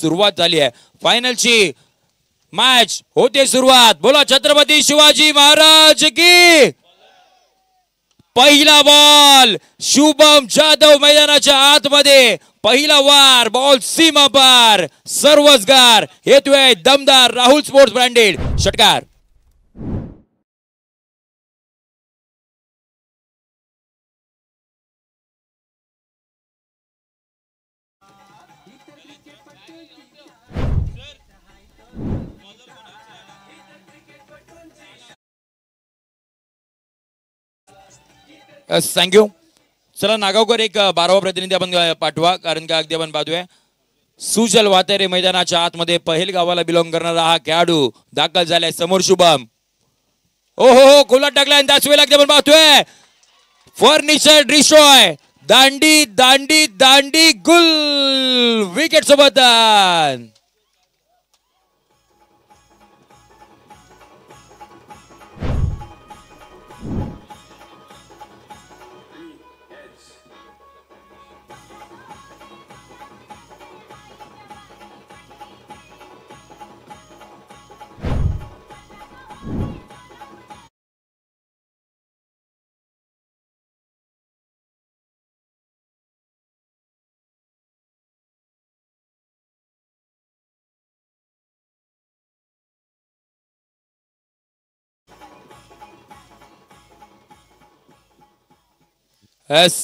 सुरुवात झाली आहे. फायनलची मॅच होते सुरुवात. बोला छत्रपती शिवाजी महाराज की. पहिला बॉल शुभम जाधव मैदानाच्या आतमध्ये. पहिला वार बॉल सीमा पार. सर्वसगार येतोय दमदार राहुल स्पोर्ट्स ब्रँडेड षटकार. थँक्यू. चला नागावकर एक 12वा प्रतिनिधी आपण पाठवा, कारण का अगदी आपण पाहतोय सुजल वातेरे मैदानाच्या आतमध्ये पहेल गावाला बिलॉंग करणारा हा खेळाडू दाखल झालाय. समोर शुभम. ओ हो खोला टाकलाय. त्याच वेळेला अगदी आपण पाहतोय फर्निचर डिस्ट्रॉय. दांडी दांडी दांडी गुल. विकेट सोबत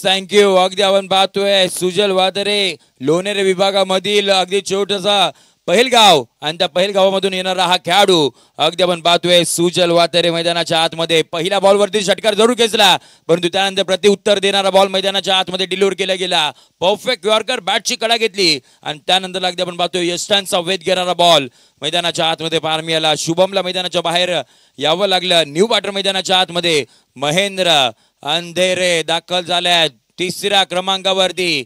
थँक्यू. अगदी आपण पाहतोय सुजल वादरे लोणेरे विभागामधील अगदी छोटसा पहेलगाव आणि त्या पहेलगावामधून येणारा हा खेळाडू अगदी आपण पाहतोय सुजल वातेरे मैदानाच्या आतमध्ये. पहिल्या बॉलवरती षटकार जरूर खेचला, परंतु त्यानंतर प्रत्युत्तर देणारा बॉल मैदानाच्या आतमध्ये डिलिव्हर केला गेला. परफेक्ट यॉर्कर बॅटची कडा घेतली आणि त्यानंतर अगदी आपण पाहतोय यष्टांचा वेध घेणारा बॉल मैदानाच्या आतमध्ये पार मिळाला. शुभमला मैदानाच्या बाहेर यावं लागलं. न्यू बाटर मैदानाच्या आतमध्ये महेंद्र अंधेरे दाखल झाल्यात तिसऱ्या क्रमांकावरती.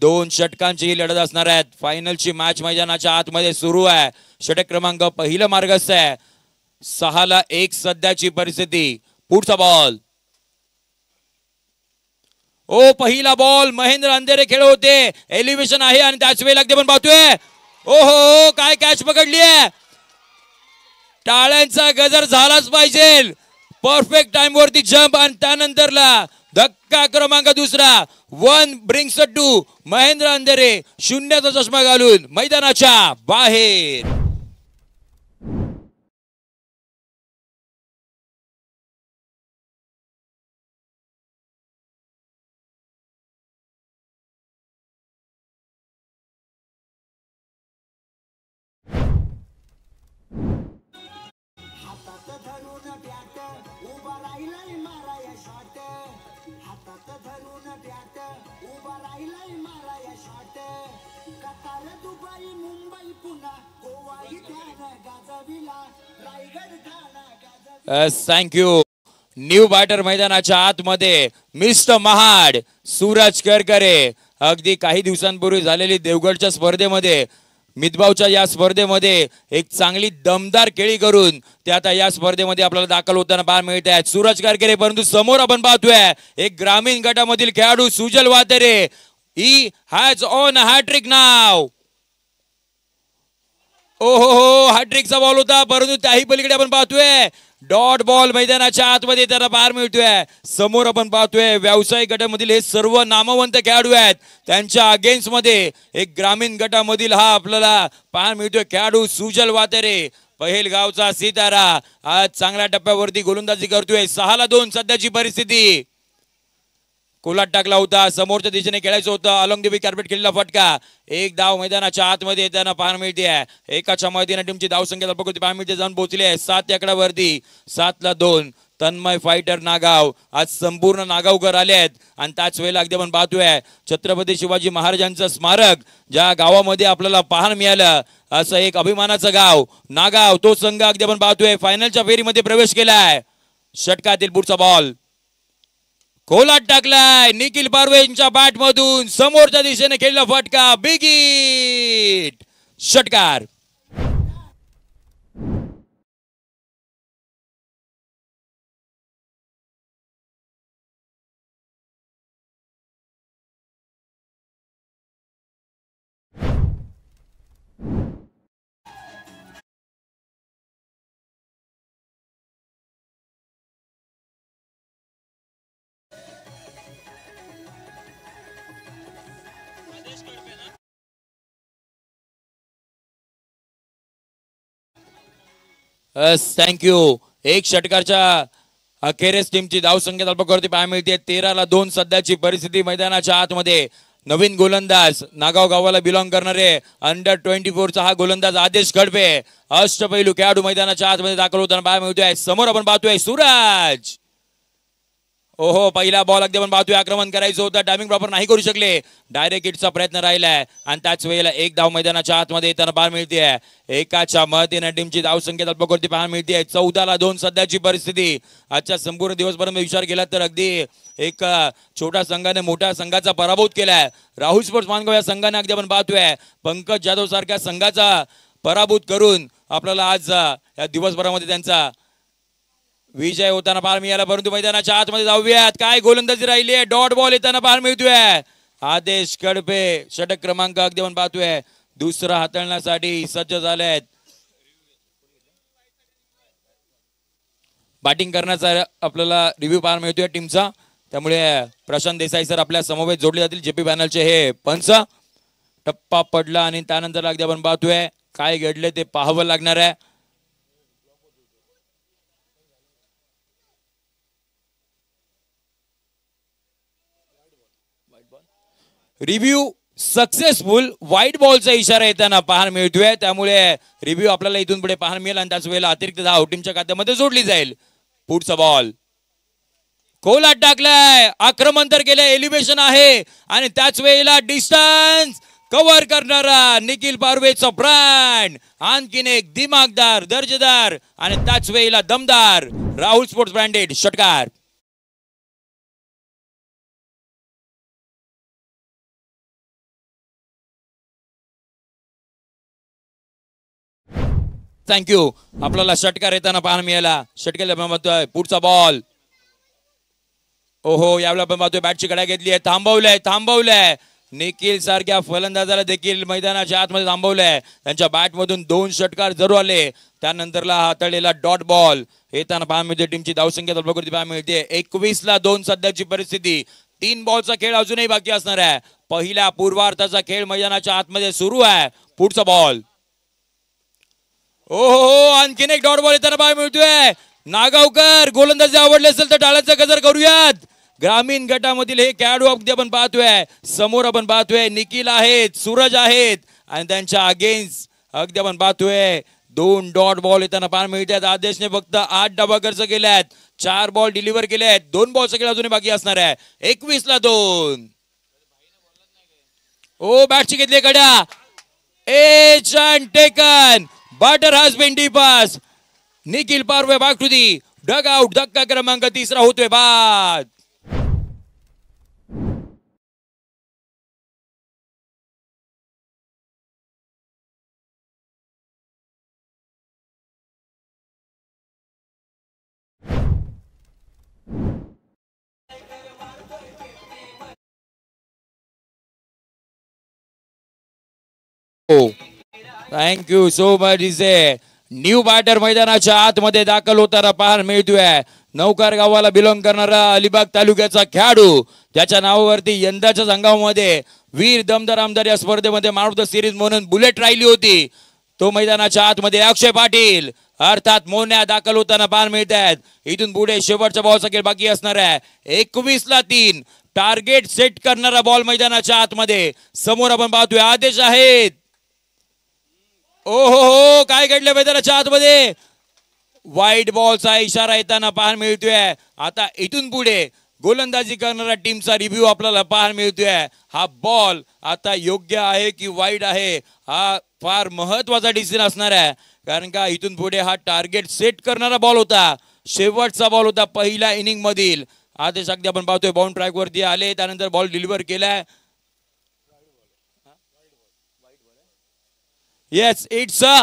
2 षटकांची ही लढत असणार आहेत. फायनलची मॅच मैदानाच्या आतमध्ये सुरू आहे. षटक क्रमांक पहिलं मार्गस्थ आहे. 6-1 सध्याची परिस्थिती. पुढचा बॉल. ओ पहिला बॉल महेंद्र अंधेरे खेळ होते. एलिव्हेशन आहे आणि त्याच वेळेला अगदी आपण पाहतोय ओहो काय कॅच पकडली आहे. टाळ्यांचा गजर झालाच पाहिजे. परफेक्ट टाइम वरती जंप आणि त्यानंतरला धक्का क्रमांक दुसरा. 1 ब्रिंग्स 2. महेंद्र अंधेरे 0चा चष्मा घालून मैदानाच्या बाहेर. थँक्यू. न्यू बॅटर मैदानाच्या आतमध्ये मिस्टर महाड सूरज करकरे. अगदी काही दिवसांपूर्वी झालेली देवगडच्या स्पर्धेमध्ये मितभावच्या या स्पर्धेमध्ये एक चांगली दमदार खेळी करून ते आता या स्पर्धेमध्ये आपल्याला दाखल होताना पाहायला मिळत आहेत सूरज करकरे. परंतु समोर आपण पाहतोय एक ग्रामीण गटामधील खेळाडू सुजल वातेरे. ही हॅज ऑन हॅट्रिक नाव. ओहो हॅट्रिकचा बॉल होता, परंतु त्याही पलीकडे आपण पाहतोय डॉट बॉल मैदानाच्या आतमध्ये त्याला पाहायला मिळतोय. समोर आपण पाहतोय व्यावसायिक गटामधील हे सर्व नामवंत खेळाडू आहेत. त्यांच्या अगेन्स्ट मध्ये एक ग्रामीण गटामधील हा आपल्याला पाहायला मिळतोय खेळाडू सुजल वातेरे. पहेल गावचा सितारा आज चांगल्या टप्प्यावरती गोलंदाजी करतोय. 6-2 सध्याची परिस्थिती. कोलाट टाकला होता, समोरच्या दिशेने खेळायचं होतं. अलॉंग द कार्पेट खेळलेला फटका. एक धाव मैदानाच्या आतमध्ये येताना पाहायला मिळते आहे. एकाच्या मदतीने टीमची धावसंख्या पाहायला मिळते जाऊन पोहोचली आहे 7 आकड्यावरती. 7-2. तन्मय फायटर नागाव. आज संपूर्ण नागावकर आले आहेत आणि त्याच वेळेला अगदी आपण पाहतोय छत्रपती शिवाजी महाराजांचं स्मारक ज्या गावामध्ये आपल्याला पाहायला मिळालं असं एक अभिमानाचं गाव नागाव. तो संघ अगदी आपण पाहतोय फायनलच्या फेरीमध्ये प्रवेश केलाय. षटकातील पुढचा बॉल कोलाट टाकलाय निखिल पारवेंच्या बॅट मधून. समोरच्या दिशेने खेळला फटका. Big hit. षटकार. थँक्यू. एक षटकारच्या अखेरीस टीमची धावसंख्या अल्पकवरती पाहायला मिळते. 13-2 सध्याची परिस्थिती मैदानाच्या आतमध्ये. नवीन गोलंदाज नागाव गावाला बिलॉंग करणारे अंडर 24 हा गोलंदाज आदेश गडबे अष्टपैलू खेळाडू मैदानाच्या आतमध्ये दाखल होताना पाहायला मिळतोय. समोर आपण पाहतोय सूरज. ओहो, पहिला बॉल अगदी आपण पाहतोय आक्रमण करायचं होतं, टायमिंग प्रॉपर नाही करू शकले. डायरेक्ट हिटचा प्रयत्न राहिलाय आणि त्याच वेळेला एक धाव मैदानाच्या आतमध्ये येताना पाहायला मिळते. एकाच्या मदतीने टीमची धावसंख्या अल्पकवरती पाहायला मिळते. 14-2 सध्याची परिस्थिती. आजच्या संपूर्ण दिवसभरामध्ये विचार केला तर अगदी एक छोट्या संघाने मोठ्या संघाचा पराभूत केलाय. राहुल स्पोर्ट्स मानगाव या संघाने अगदी आपण पाहतोय पंकज जाधव सारख्या संघाचा पराभूत करून आपल्याला आज या दिवसभरामध्ये त्यांचा विजय होताना पाहायला मिळाला. परंतु मैदानाच्या आतमध्ये जाऊयात. काय गोलंदाजी राहिली आहे. डॉट बॉल येताना पाहायला मिळतोय. आदेश कडपे षटक क्रमांक अगदी आपण पाहतोय दुसरा हाताळण्यासाठी सज्ज झालेत. बॅटिंग करण्याचा आपल्याला रिव्ह्यू पाहायला मिळतोय टीमचा. त्यामुळे प्रशांत देसाई सर आपल्या समवेत जोडले जातील. जेपी पॅनलचे हे पंच. टप्पा पडला आणि त्यानंतर अगदी आपण पाहतोय काय घडले ते पाहावं लागणार आहे. Review successful. व्हाईट बॉलचा इशारा येताना पाहायला मिळतोय. त्यामुळे रिव्ह्यू आपल्याला इथून पुढे पाहायला मिळेल आणि त्याच वेळेला अतिरिक्त धाव टीमच्या खात्यामध्ये जोडली जाईल. पुढचा बॉल खोलात टाकलाय. आक्रमण तर केलंय. एलिव्हेशन आहे आणि त्याच वेळेला डिस्टन्स कव्हर करणारा निखिल पारवेचा ब्रँड. आणखीन एक दिमागदार, दर्जेदार आणि त्याच वेळेला दमदार राहुल स्पोर्ट्स ब्रँडेड षटकार. थँक्यू. आपल्याला षटकार येताना पाहायला मिळाला. षटकार पुढचा बॉल. ओहो, यावेळेला आपण पाहतोय बॅटची कडा घेतली आहे. थांबवलंय. निखिल सारख्या फलंदाजाला देखील मैदानाच्या आतमध्ये थांबवलंय. त्यांच्या बॅटमधून 2 षटकार जरूर आले. त्यानंतरला हाताळलेला डॉट बॉल येताना पाहायला मिळते. टीमची धावसंख्या अल्पकवरती पाहायला मिळते. 21-2 सध्याची परिस्थिती. 3 बॉलचा खेळ अजूनही बाकी असणार आहे. पहिल्या पूर्वार्धाचा खेळ मैदानाच्या आतमध्ये सुरू आहे. पुढचा बॉल. ओहो, आणखीन एक डॉट बॉल येताना पाहायला मिळतोय. नागावकर गोलंदाजी आवडले असेल तर टाळ्यांचा गजर करूयात. ग्रामीण गटामधील हे खेळाडू अगदी आपण पाहतोय. समोर आपण पाहतोय निखिल आहेत, सूरज आहेत आणि त्यांच्या अगेन्स्ट अगदी आपण पाहतोय 2 डॉट बॉल येताना पाहायला मिळतात. आदेशने फक्त 8 डबा खर्च केल्यात. 4 बॉल डिलिव्हर केलेत. 2 बॉलचा खेळ अजूनही बाकी असणार आहे. 21-2. ओ, बॅटची घेतली कडा. Edge and taken. Batter has been डीपास. Nikhil Parwe back to the dugout. धक्का क्रमांक 3 होतोय बाद. Thank you so much. इजे न्यू बॅटर मैदानाच्या आतमध्ये दाखल होताना पाहायला मिळतोय. नौकार गावाला बिलॉंग करणारा अलिबाग तालुक्याचा खेळाडू. त्याच्या नावावरती यंदाच्या संघामध्ये वीर दमदार आमदार या स्पर्धेमध्ये मॅन ऑफ द सिरीज म्हणून बुलेट राहिली होती. तो मैदानाच्या आतमध्ये अक्षय पाटील अर्थात मोन्या दाखल होताना पाहायला मिळत आहेत. इथून पुढे शेवटचा बॉलचा खेळ बाकी असणार आहे. 21-3 टार्गेट सेट करणारा बॉल मैदानाच्या आतमध्ये. समोर आपण पाहतोय आदेश आहेत. ओहो, काय घडलं मैदानाच्या आतमध्ये. व्हाईट बॉलचा इशारा येताना पाहायला मिळतोय. आता इथून पुढे गोलंदाजी करणाऱ्या टीमचा रिव्ह्यू आपल्याला पाहायला मिळतोय. हा बॉल आता योग्य आहे की वाईट आहे हा फार महत्वाचा डिसिजन असणार आहे. कारण का इथून पुढे हा टार्गेट सेट करणारा बॉल होता. शेवटचा बॉल होता पहिल्या इनिंग मधील. आदेश अगदी आपण पाहतोय बाउंड ट्रॅक वरती आले. त्यानंतर बॉल डिलिव्हर केलाय. Yes, it's a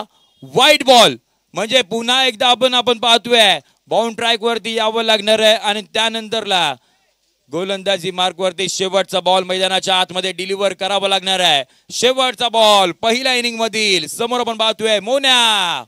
white ball. म्हणजे पुन्हा एकदा आपण पाहतोय बाउंड ट्रॅक वरती यावं लागणार आहे आणि त्यानंतरला गोलंदाजी मार्क वरती शेवटचा बॉल मैदानाच्या आतमध्ये डिलिव्हर करावा लागणार आहे. शेवटचा बॉल पहिल्या इनिंग मधील. समोर आपण पाहतोय मोन्या.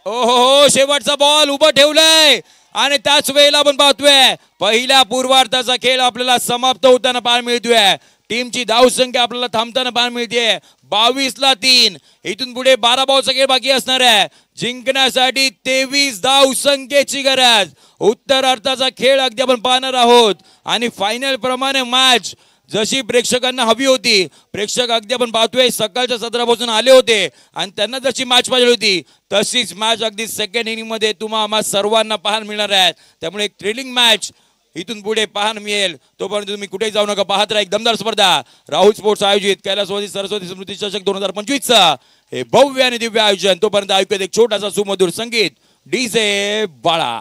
ओहो, शेवटचा बॉल उभं ठेवलंय आणि त्याच वेळेला आपण पाहतोय पहिल्या पूर्वार्धाचा खेळ आपल्याला समाप्त होताना पाहायला मिळतोय. टीमची धावसंख्या आपल्याला थांबताना पाहायला मिळते 22-3. इथून पुढे 12 बॉलचा खेळ बाकी असणार आहे. जिंकण्यासाठी 23 धावसंख्येची गरज. उत्तरार्धाचा खेळ अगदी आपण पाहणार आहोत आणि फायनल प्रमाणे मॅच जशी प्रेक्षकांना हवी होती, प्रेक्षक अगदी आपण पाहतोय सकाळच्या सत्रापासून आले होते आणि त्यांना जशी मॅच पाहिजे होती तशीच मॅच अगदी सेकंड इनिंग मध्ये तुम्हा सर्वांना पाहायला मिळणार आहे. त्यामुळे एक थ्रिलिंग मॅच इथून पुढे पाहायला मिळेल. तोपर्यंत तुम्ही कुठेही जाऊ नका, पाहत राहा एक दमदार स्पर्धा. राहुल स्पोर्ट्स आयोजित कैलासवासी सरस्वती स्मृती चषक 2025 हे भव्य आणि दिव्य आयोजन. तोपर्यंत ऐकूयात एक छोटासा सुमधुर संगीत डीजे बाळा.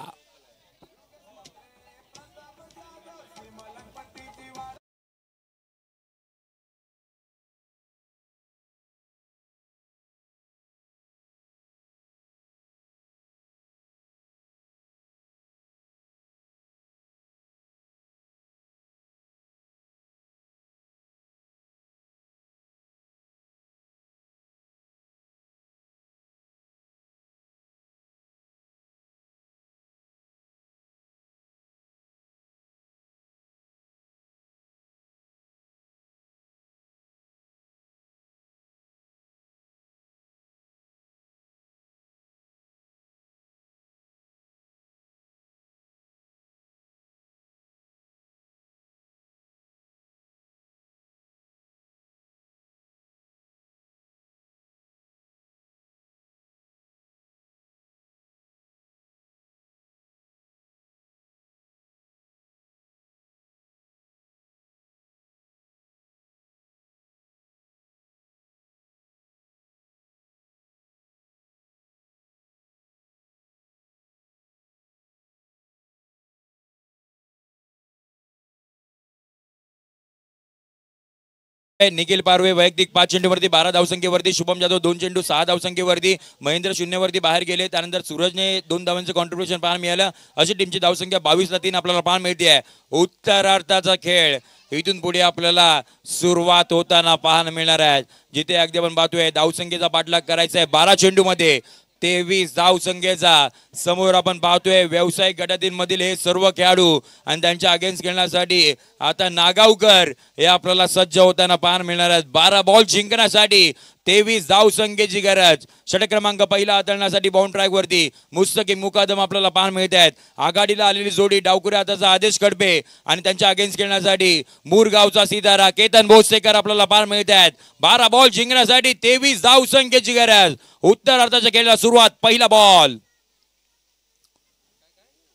निखिल पारवे वैयक्तिक 5 चेंडूवरती 12 धावसंख्येवरती. शुभम जाधव 2 चेंडू 6 धावसंख्येवरती. महेंद्र 0 वरती बाहेर गेले. त्यानंतर सूरजने 2 धावांचं कॉन्ट्रीब्युशन पाहायला मिळालं. अशी टीमची धावसंख्या 22-3 आपल्याला पाहायला मिळते आहे. उत्तरार्धाचा खेळ इथून पुढे आपल्याला सुरुवात होताना पाहायला मिळणार आहे. जिथे अगदी आपण पाहतोय धावसंख्येचा पाठलाग करायचा आहे 12 चेंडूमध्ये 23 धावसंख्येचा. समोर आपण पाहतोय व्यावसायिक गटातील मधील हे सर्व खेळाडू आणि त्यांच्या अगेन्स्ट खेळण्यासाठी आता नागावकर हे आपल्याला सज्ज होताना पाहायला मिळणार आहेत. 12 बॉल जिंकण्यासाठी 23 धावसंख्येची गरज. षटक क्रमांक पहिला हाताळण्यासाठी बाउंड ट्रॅक वरती मुस्तकीम मुकादम आपल्याला पाहायला मिळत आहेत. आघाडीला आलेली जोडी डावकुरे हाताचा आदेश कडपे आणि त्यांच्या अगेन्स्ट खेळण्यासाठी मुरगावचा सितारा केतन भोसलेकर आपल्याला पाहायला मिळत आहेत. 12 बॉल जिंकण्यासाठी 23 धावसंख्येची गरज. उत्तरार्धाच्या खेळाला सुरुवात. पहिला बॉल.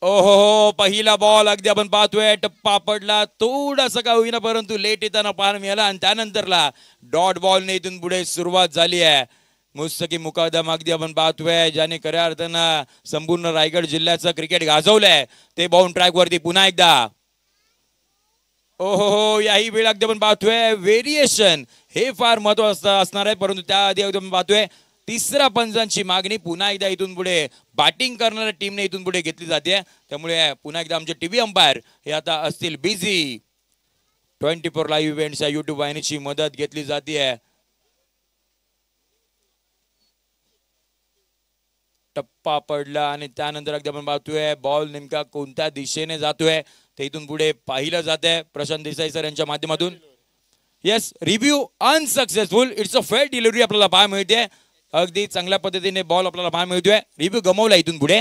ओहो, पहिला बॉल अगदी आपण पाहतोय टप्पा पडला थोडासा का होईना परंतु लेट येताना पाहायला मिळाला आणि त्यानंतरला डॉट बॉलने इथून पुढे सुरुवात झाली आहे. मुस्तकीम मुकादम अगदी आपण पाहतोय ज्याने खऱ्या अर्थानं संपूर्ण रायगड जिल्ह्याचं क्रिकेट गाजवलंय ते बाउंड ट्रॅक वरती पुन्हा एकदा. ओहो, याही वेळ अगदी आपण पाहतोय व्हेरिएशन हे फार महत्वाचं असणार आहे. परंतु त्याआधी अगदी आपण पाहतोय तिसऱ्या पंचांची मागणी पुन्हा एकदा इथून पुढे बॅटिंग करणाऱ्या टीमने इथून पुढे घेतली जाते. त्यामुळे पुन्हा एकदा आमचे टीव्ही अंपायर हे आता असतील बिझी. 24 लाईव्ह इव्हेंट्स या युट्यूब वाहिनीची मदत घेतली जाते. टप्पा पडला आणि त्यानंतर अगदी आपण पाहतोय बॉल नेमका कोणत्या दिशेने जातोय ते इथून पुढे पाहिलं जात आहे प्रशांत देसाई सर यांच्या माध्यमातून. Yes, review unsuccessful. It's a fair delivery आपल्याला पाहायला मिळते. अगदी चांगल्या पद्धतीने बॉल आपल्याला पाहायला मिळतोय. रिव्ह्यू गमवला इथून पुढे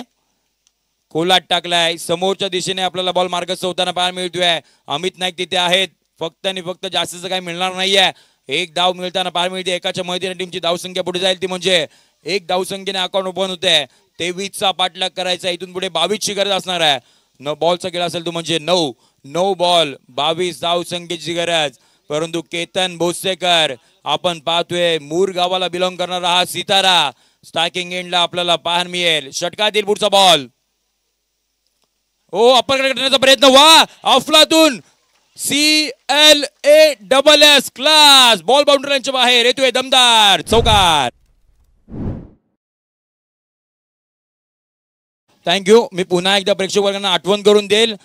कोलाट टाकलाय. समोरच्या दिशेने आपल्याला बॉल मार्गस्थ होताना पाहायला मिळतोय. अमित नाईक तिथे आहेत. फक्त आणि फक्त जास्तीचं काही मिळणार नाहीये. एक धाव मिळताना पाहायला मिळते. एकाच्या मदतीने टीमची धावसंख्या पुढे जाईल ती म्हणजे एक धावसंख्येने अकाउंट ओपन होते. 23चा पाठलाग करायचा. इथून पुढे 22ची गरज असणार आहे. 9 बॉलचा खेळ असेल तो म्हणजे 9 बॉल 22 धावसंख्येची गरज. परंतु केतन भोसलेकर आपण पाहतोय मूर गावाला बिलॉंग करणारा हा सितारा स्टार्किंग एंडला आपल्याला पाहायला मिळेल. षटकातील पुढचा बॉल. ओ, अप्पर करण्याचा प्रयत्न. वा, अफलातून CLASS क्लास बॉल बाउंड्रीच्या बाहेर येतोय दमदार चौकार. थँक्यू. मी पुन्हा एकदा प्रेक्षक वर्गांना आठवण करून देईल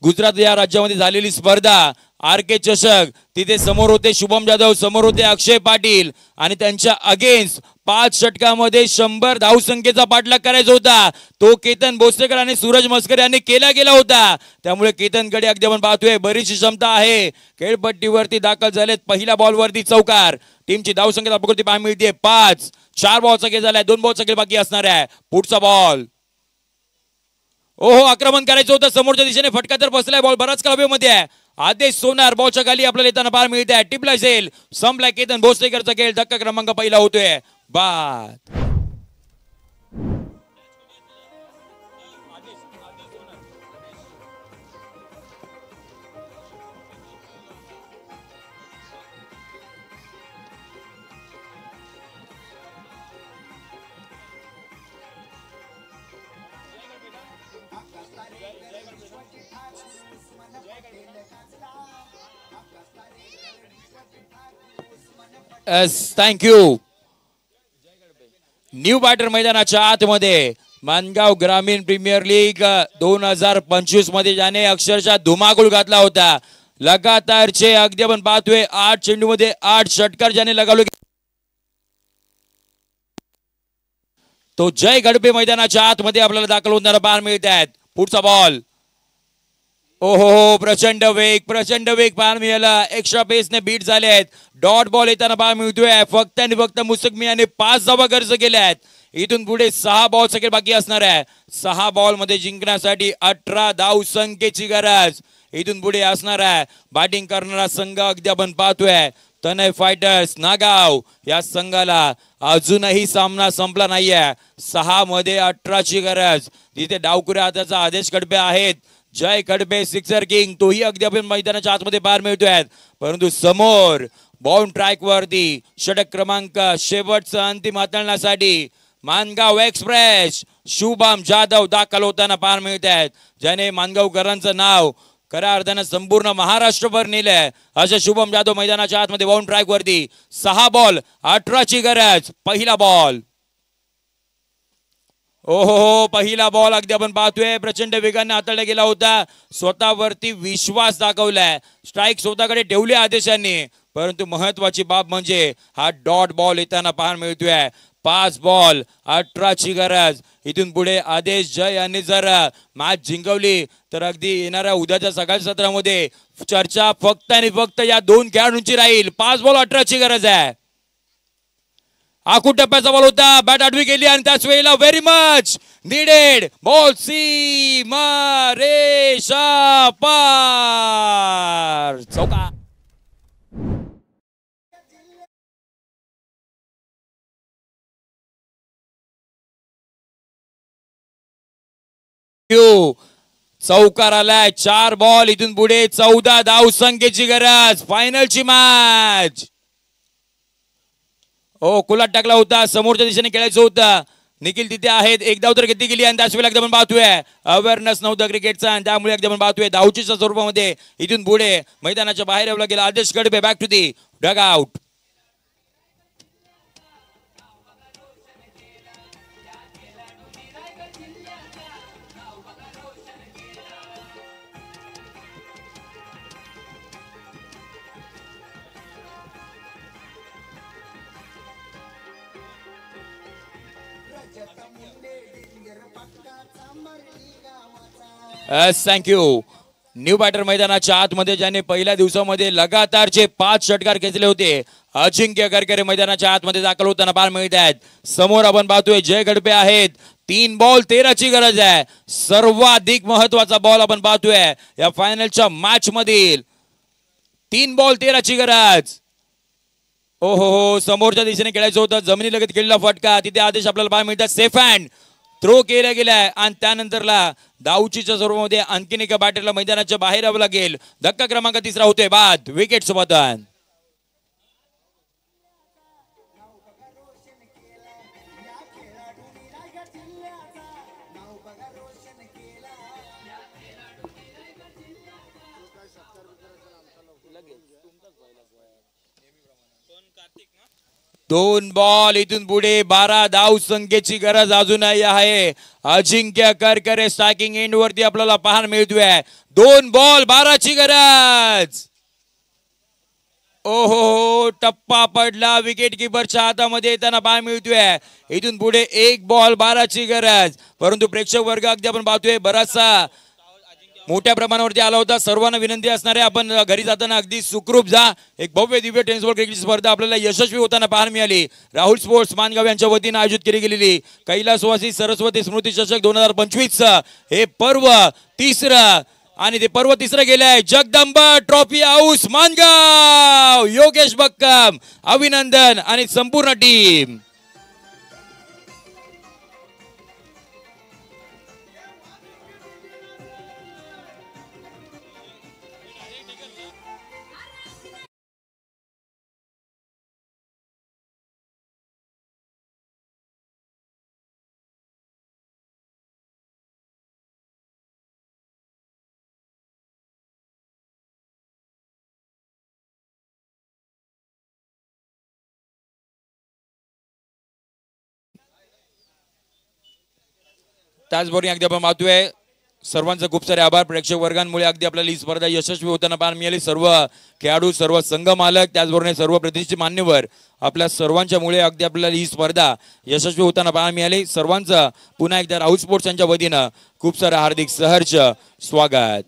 गुजरात या राज्यामध्ये झालेली स्पर्धा RK चषक, तिथे समोर होते शुभम जाधव, समोर होते अक्षय पाटील आणि त्यांच्या अगेन्स्ट 5 षटकामध्ये 100 धावसंख्येचा पाठलाग करायचा होता. तो केतन भोसलेकर आणि सूरज मस्कर यांनी केला गेला होता. त्यामुळे केतनकडे अगदी आपण पाहतोय बरीचशी क्षमता आहे. खेळपट्टीवरती दाखल झालेत. पहिल्या बॉलवरती चौकार. टीमची धावसंख्या आपल्याकडे पाहायला मिळते 5. 4 बॉलचा खेळ झालाय, 2 बॉलचा खेळ बाकी असणार आहे. पुढचा बॉल. ओहो, आक्रमण करायचं होतं समोरच्या दिशेने, फटका तर बसलाय. बॉल बराच काळ हवेमध्ये आहे. आदेश सोनार बॉलच्या खाली आपल्याला येताना पाहायला मिळत आहे. टिपला असेल, संपलाय केतन भोसलेकरचा खेळ. धक्का क्रमांक पहिला होतोय बाद. थँक्यू. न्यू बॅटर मैदानाच्या आतमध्ये मानगाव ग्रामीण प्रीमियर लीग 2025 मध्ये ज्याने अक्षरशः धुमाकूळ घातला होता. लगातारचे अगदी आपण पाहतोय 8 चेंडूमध्ये 8 षटकार ज्याने लगावले, तो जय गडपे मैदानाच्या आतमध्ये आपल्याला दाखल होणारा पाहायला मिळत आहेत. पुढचा बॉल. ओहो, प्रचंड वेग पाहायला मिळाला. एक्स्ट्रा पेसने बीट झाले आहेत. डॉट बॉल येताना पाहायला मिळतोय. फक्त आणि फक्त मुस्तक मियाने 5 धावा खर्च केल्या आहेत. इथून पुढे 6 बॉल सगळे बाकी असणार आहे. 6 बॉल मध्ये जिंकण्यासाठी 18 धाव संख्येची गरज इथून पुढे असणार आहे. बॅटिंग करणारा संघ अगदी आपण पाहतोय तनय फायटर्स नागाव. या संघाला अजूनही सामना संपला नाहीये. 6 मध्ये 18 ची गरज. तिथे डावकुऱ्या हाताचा आदेश कडपे आहेत. जय कडपे सिक्सर किंग, तोही अगदी आपण मैदानाच्या आतमध्ये बाहेर मिळतोय. परंतु समोर बाउंड ट्रॅक वरती षटक क्रमांक शेवटचा अंतिम हाताळण्यासाठी मानगाव एक्सप्रेस शुभम जाधव दाखल होताना पाहायला मिळत आहेत. ज्याने मानगावकरांचं नाव खऱ्या अर्थानं संपूर्ण महाराष्ट्रभर नेलंय. अशा शुभम जाधव मैदानाच्या आतमध्ये बाउंड ट्रॅक वरती. 6 बॉल 18 ची गरज. पहिला बॉल. ओहो, पहिला बॉल अगदी आपण पाहतोय प्रचंड वेगाने हाताळला गेला होता. स्वतःवरती विश्वास दाखवलाय. स्ट्राईक स्वतःकडे ठेवले आदेशांनी. परंतु महत्वाची बाब म्हणजे हा डॉट बॉल येताना पाहायला मिळतोय. 5 बॉल 18 ची गरज. इथून पुढे आदेश जय यांनी जर मॅच जिंकवली तर अगदी येणाऱ्या उद्याच्या सकाळच्या सत्रामध्ये चर्चा फक्त आणि फक्त या 2 खेळाडूंची राहील. 5 बॉल 18 ची गरज आहे. आखूड टप्प्याचा बॉल होता. बॅट आडवी गेली आणि त्याच वेळेला व्हेरी मच नीडेड बॉल. सीमा रेषा पार. चौका. चौकार आलाय. 4 बॉल इथून पुढे 14 धाव संख्येची गरज. फायनलची मॅच. ओ, कुलाट टाकला होता. समोरच्या दिशेने खेळायचं होतं. निखिल तिथे आहेत. एक धाव तर घेतली गेली आणि त्याच वेळेला एकदम पाहतोय अवेअरनेस नव्हतं क्रिकेटचा आणि त्यामुळे एकदम पाहतोय धावचीच्या स्वरूपामध्ये इथून पुढे मैदानाच्या बाहेर येवला गेला. Adesh Kadpe back to the dugout. Thank you. New batter मैदानाच्या आतमध्ये ज्याने पहिल्या दिवसामध्ये लगातारचे 5 षटकार खेचले होते अजिंक्य करकरे मैदानाच्या आतमध्ये दाखल होताना पाहायला मिळत आहेत. समोर आपण पाहतोय जय गडपे आहेत. 3 बॉल 13 ची गरज आहे. सर्वाधिक महत्वाचा बॉल आपण पाहतोय या फायनलच्या मॅच मधील. 3 बॉल 13 ची गरज. ओहो, समोरच्या दिशेने खेळायचं होतं. जमिनी लगत खेळलेला फटका. तिथे आदेश आपल्याला पाहायला मिळतात. सेफ हँड थ्रो केला गेलाय आणि त्यानंतरला धावचीच्या स्वरूपामध्ये आणखीन एका बॅटरला मैदानाच्या बाहेर यावं लागेल. धक्का क्रमांक 3 होतोय बाद. विकेट सोबत. 2 बॉल इथून पुढे 12 धाव संख्येची गरज अजूनही आहे. अजिंक्य करकरे स्ट्रायकिंग एंड वरती आपल्याला पाहायला मिळतोय. 2 बॉल 12 ची गरज. ओहो, टप्पा पडला विकेट किपरच्या हातामध्ये येताना पाहायला मिळतोय. इथून पुढे 1 बॉल 12 ची गरज. परंतु प्रेक्षक वर्ग अगदी आपण पाहतोय बराचसा मोठ्या प्रमाणावरती आला होता. सर्वांना विनंती असणार आहे आपण घरी जाताना अगदी सुखरूप जा. एक भव्य दिव्य टेनिस बॉल क्रिकेट स्पर्धा आपल्याला यशस्वी होताना पाहायला मिळाली. राहुल स्पोर्ट्स मानगाव यांच्या वतीने आयोजित केली गेलेली कैलासवासी सरस्वती स्मृती चषक 2025 हे पर्व तिसरं आणि ते पर्व तिसरं गेलंय. जगदंबा ट्रॉफी हाऊस मानगाव, योगेश बक्कम, अभिनंदन आणि संपूर्ण टीम. त्याचबरोबर अगदी आपण पाहतोय सर्वांचे खूप सारे आभार. प्रेक्षक वर्गांमुळे अगदी आपल्याला ही स्पर्धा यशस्वी होताना पाहायला मिळाली. सर्व खेळाडू, सर्व संघ मालक, त्याचबरोबर सर्व प्रतिष्ठित मान्यवर आपल्या सर्वांच्यामुळे अगदी आपल्याला ही स्पर्धा यशस्वी होताना पाहायला मिळाली. सर्वांचं पुन्हा एकदा राहुल स्पोर्ट्स यांच्या वतीनं खूप सारं हार्दिक सहर्ष स्वागत.